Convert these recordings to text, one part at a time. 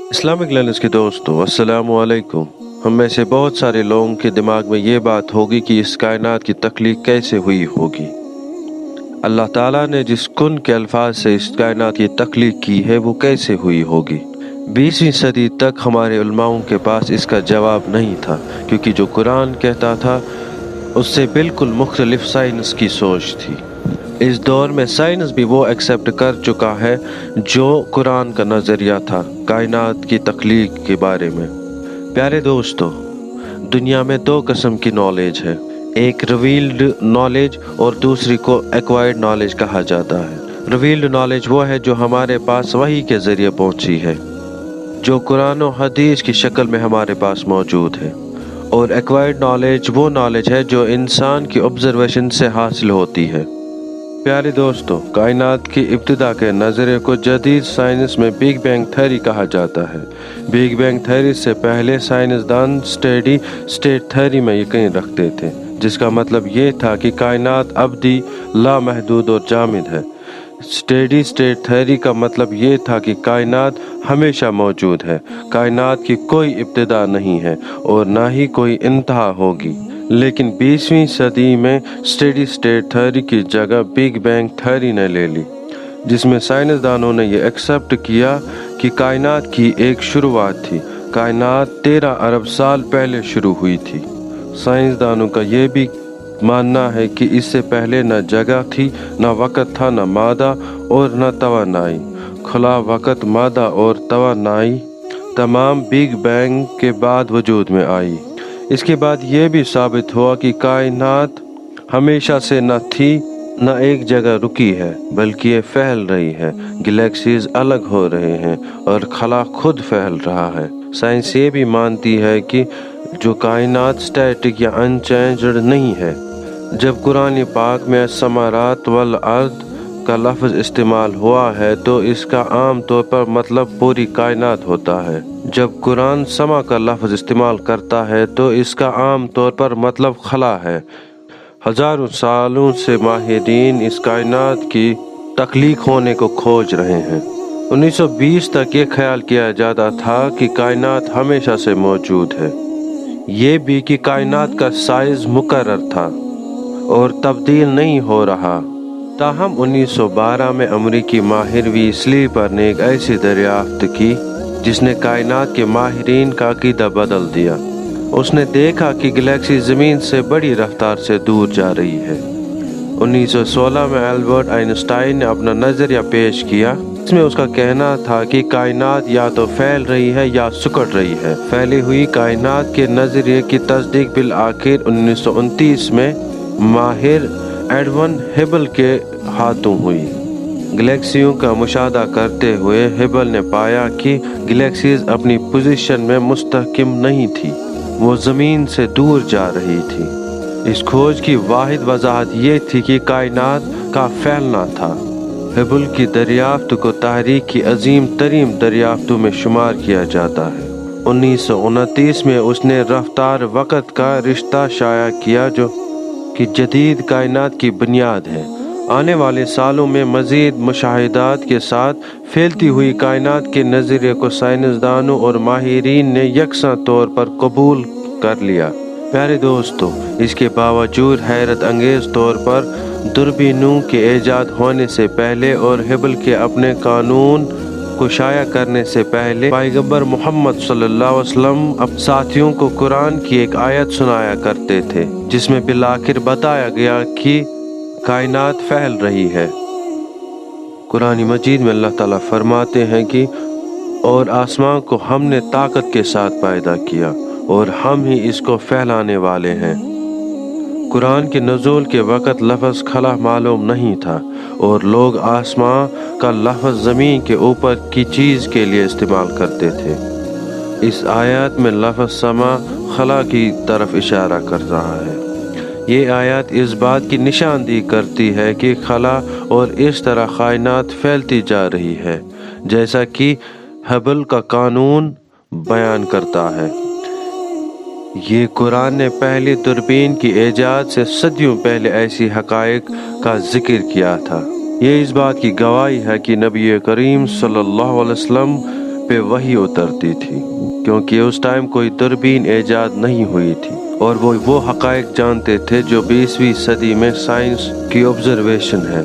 Islamic learners के दोस्तों, अस्सलाम वालेकुम। हम में से बहुत सारे लोगों के दिमाग में ये बात होगी कि इस कायनात की तख्लीक कैसे हुई होगी। अल्लाह ताला ने जिस कुन के अल्फाज से इस कायनात की तख्लीक की है वो कैसे हुई होगी। 20वीं सदी तक हमारे उलमाओं के पास इसका जवाब नहीं था, क्योंकि जो कुरान कहता था उससे बिल्कुल मुख्तलिफ साइंस की सोच थी। इस दौर में साइंस भी वो एक्सेप्ट कर चुका है जो कुरान का नज़रिया था कायनात की तख्लीक के बारे में। प्यारे दोस्तों, दुनिया में दो किस्म की नॉलेज है, एक रिवील्ड नॉलेज और दूसरी को एक्वायर्ड नॉलेज कहा जाता है। रिवील्ड नॉलेज वो है जो हमारे पास वही के ज़रिए पहुंची है, जो कुरान और हदीस की शक्ल में हमारे पास मौजूद है, और एक्वायर्ड नॉलेज वो नॉलेज है जो इंसान की ऑब्जर्वेशन से हासिल होती है। प्यारे दोस्तों, कायनात की इब्तिदा के नज़रिए को जदीद साइंस में बिग बैंग थ्योरी कहा जाता है। बिग बैंग थ्योरी से पहले साइंसदान स्टेडी स्टेट थ्योरी में यकीन रखते थे, जिसका मतलब ये था कि कायनात अबदी, लामहदूद और जामिद है। स्टेडी स्टेट थ्योरी का मतलब ये था कि कायनात हमेशा मौजूद है, कायनात की कोई इब्तिदा नहीं है और ना ही कोई इंतहा होगी। लेकिन 20वीं सदी में स्टेडी स्टेट थ्योरी की जगह बिग बैंग थ्योरी ने ले ली, जिसमें साइंसदानों ने यह एक्सेप्ट किया कि कायनात की एक शुरुआत थी। कायनात 13 अरब साल पहले शुरू हुई थी। साइंसदानों का यह भी मानना है कि इससे पहले न जगह थी, न वक़्त था, न मादा और न तवानाई। खुला वक़्त, मादा और तवानाई तमाम बिग बैंग के बाद वजूद में आई। इसके बाद ये भी साबित हुआ कि कायनात हमेशा से न थी न एक जगह रुकी है, बल्कि ये फैल रही है। गैलेक्सीज अलग हो रहे हैं और खला खुद फैल रहा है। साइंस ये भी मानती है कि जो कायनात स्टैटिक या अनचेंज्ड नहीं है। जब कुरान पाक में समारात वल अर्द का लफ्ज़ इस्तेमाल हुआ है तो इसका आम तौर पर मतलब पूरी कायनात होता है। जब कुरान समा का लफ्ज़ इस्तेमाल करता है तो इसका आम तौर पर मतलब खला है। हजारों सालों से माहिरीन इस कायनात की तख्लीक होने को खोज रहे हैं। 1920 तक ये ख्याल किया जाता था कि कायनात हमेशा से मौजूद है, ये भी कि कायनात का साइज मुकर्रर था और तब्दील नहीं हो रहा। ताहम 1912 में अमरीकी माहिर वी स्लीपर ने एक ऐसी दरियाफ्त की जिसने कायनात के माहिरीन का अकीदा बदल दिया। उसने देखा कि गैलेक्सी ज़मीन से बड़ी रफ्तार से दूर जा रही है। 1916 में अल्बर्ट आइंस्टाइन ने अपना नज़रिया पेश किया। इसमें उसका कहना था कि कायनात या तो फैल रही है या सिकुड़ रही है। फैली हुई कायनात के नज़रिए की तस्दीक बिल आखिर 1929 में माहिर एडवन हिबल के हाथों हुई। गैलेक्सियों का मुशाहदा करते हुए हिबल ने पाया कि गैलेक्सीज अपनी पोजीशन में मुस्तहकिम नहीं थी, वो ज़मीन से दूर जा रही थी। इस खोज की वाहिद वजाहत ये थी कि कायनात का फैलना था। हिबल की दरियाफ्त को तारीख की अजीम तरीन दरियाफ्तों में शुमार किया जाता है। 1929 में उसने रफ्तार वक़्त का रिश्ता शाया किया जो कि जदीद कायनात की बुनियाद है। आने वाले सालों में मज़ीद मुशाहिदात के साथ फैलती हुई कायनात के नज़रिए को साइंसदानों और माहिरीन ने यकसा तौर पर कबूल कर लिया। प्यारे दोस्तों, इसके बावजूद हैरत अंगेज़ तौर पर दूरबीनों के ईजाद होने से पहले और हिबल के अपने कानून को शाया करने से पहले पैगंबर मोहम्मद सल्लल्लाहु अलैहि वसल्लम अब साथियों को कुरान की एक आयत सुनाया करते थे, जिसमें बिलाखिर बताया गया कि कायनात फैल रही है। कुरान मजीद में अल्लाह ताला फरमाते हैं कि और आसमान को हमने ताकत के साथ पैदा किया और हम ही इसको फैलाने वाले हैं। कुरान के नज़ूल के वक़्त लफ्ज़ खला मालूम नहीं था और लोग आसमां का लफ्ज़ ज़मीन के ऊपर की चीज़ के लिए इस्तेमाल करते थे। इस आयत में लफ्ज़ समा खला की तरफ इशारा कर रहा है। ये आयत इस बात की निशानदेही करती है कि खला और इस तरह कायनात फैलती जा रही है, जैसा कि हबल का कानून बयान करता है। ये कुरान ने पहली दूरबीन की ईजाद से सदियों पहले ऐसी हक़ाइक़ का जिक्र किया था। ये इस बात की गवाही है कि नबी करीम सल्लल्लाहु अलैहि वसल्लम पे वही उतरती थी, क्योंकि उस टाइम कोई दूरबीन ईजाद नहीं हुई थी और वो हक़ाइक़ जानते थे जो 20वीं सदी में साइंस की ऑब्जर्वेशन है।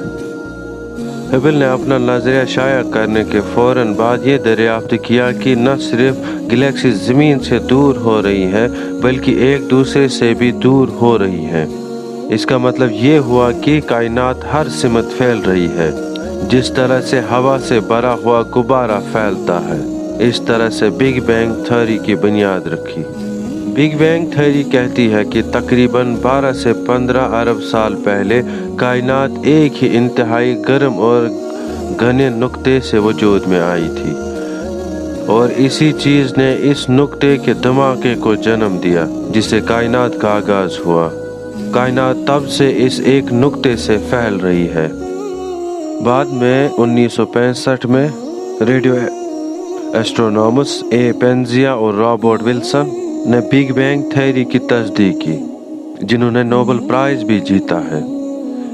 हबल ने अपना नजरिया शाया करने के फौरन बाद ये दरियाफ्त किया कि न सिर्फ गैलेक्सी ज़मीन से दूर हो रही है बल्कि एक दूसरे से भी दूर हो रही है। इसका मतलब ये हुआ कि कायनात हर सिमत फैल रही है। जिस तरह से हवा से भरा हुआ गुब्बारा फैलता है, इस तरह से बिग बैंग थ्योरी की बुनियाद रखी। बिग बैंग थ्योरी कहती है कि तकरीबन 12 से 15 अरब साल पहले कायनात एक ही इंतहाई गर्म और घने नुक्ते से वजूद में आई थी और इसी चीज़ ने इस नुक्ते के धमाके को जन्म दिया जिससे कायनात का आगाज़ हुआ। कायनात तब से इस एक नुक्ते से फैल रही है। बाद में 1965 में रेडियो एस्ट्रोनॉमर्स ए पेंजिया और रॉबर्ट विल्सन ने बिग बैंग थ्योरी की तस्दीक की, जिन्होंने नोबेल प्राइज़ भी जीता है।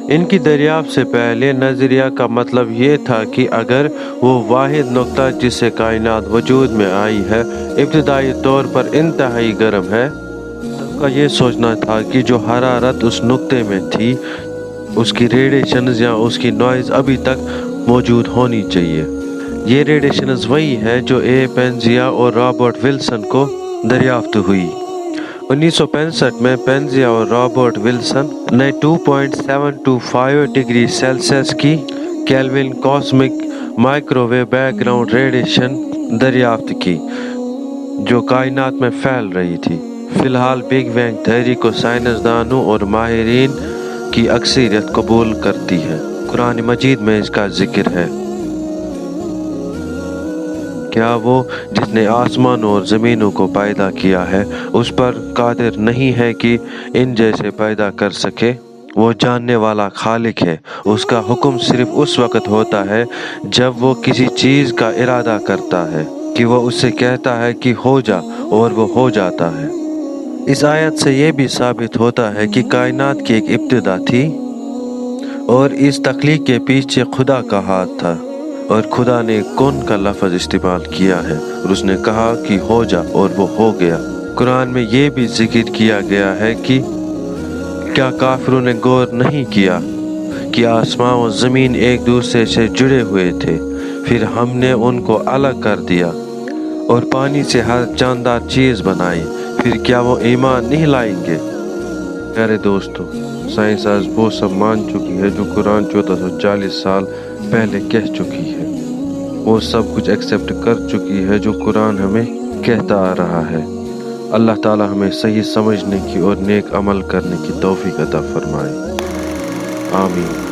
इनकी दरियाफ्त से पहले नज़रिया का मतलब ये था कि अगर वो वाहिद नुक्ता जिससे कायनात वजूद में आई है इब्तिदाई तौर पर इंतहाई गर्म है, सबका ये सोचना था कि जो हरारत उस नुक्ते में थी उसकी रेडिएशंस या उसकी नॉइज़ अभी तक मौजूद होनी चाहिए। ये रेडिएशंस वही है जो ए पेंजिया और रॉबर्ट विल्सन को दरियाफ्त हुई। 1965 में पेंजिया और रॉबर्ट विल्सन ने 2.725 डिग्री सेल्सियस की Kelvin cosmic microwave background radiation दरियाफ्त की जो कायनात में फैल रही थी। फिलहाल बिग बैंग थ्योरी को साइंसदानों और माहिरीन की अक्सरियत कबूल करती है। कुरान मजीद में इसका जिक्र है। क्या वो जिसने आसमान और ज़मीनों को पैदा किया है उस पर कादिर नहीं है कि इन जैसे पैदा कर सके? वो जानने वाला खालिक है। उसका हुक्म सिर्फ उस वक़्त होता है जब वो किसी चीज़ का इरादा करता है कि वो उससे कहता है कि हो जा और वो हो जाता है। इस आयत से ये भी साबित होता है कि कायनात की एक इब्तिदा थी और इस तख्लीक के पीछे खुदा का हाथ था और खुदा ने कुन का लफ्ज़ इस्तेमाल किया है और उसने कहा कि हो जा और वो हो गया। कुरान में ये भी जिक्र किया गया है कि क्या काफिरों ने गौर नहीं किया कि आसमां और ज़मीन एक दूसरे से जुड़े हुए थे, फिर हमने उनको अलग कर दिया और पानी से हर जानदार चीज़ बनाई, फिर क्या वो ईमान नहीं लाएंगे? प्यारे दोस्तों, साइंस आज वो सब मान चुकी है जो कुरान 1440 साल पहले कह चुकी है। वो सब कुछ एक्सेप्ट कर चुकी है जो कुरान हमें कहता आ रहा है। अल्लाह ताला हमें सही समझने की और नेक अमल करने की तौफीक अता फरमाए। आमीन।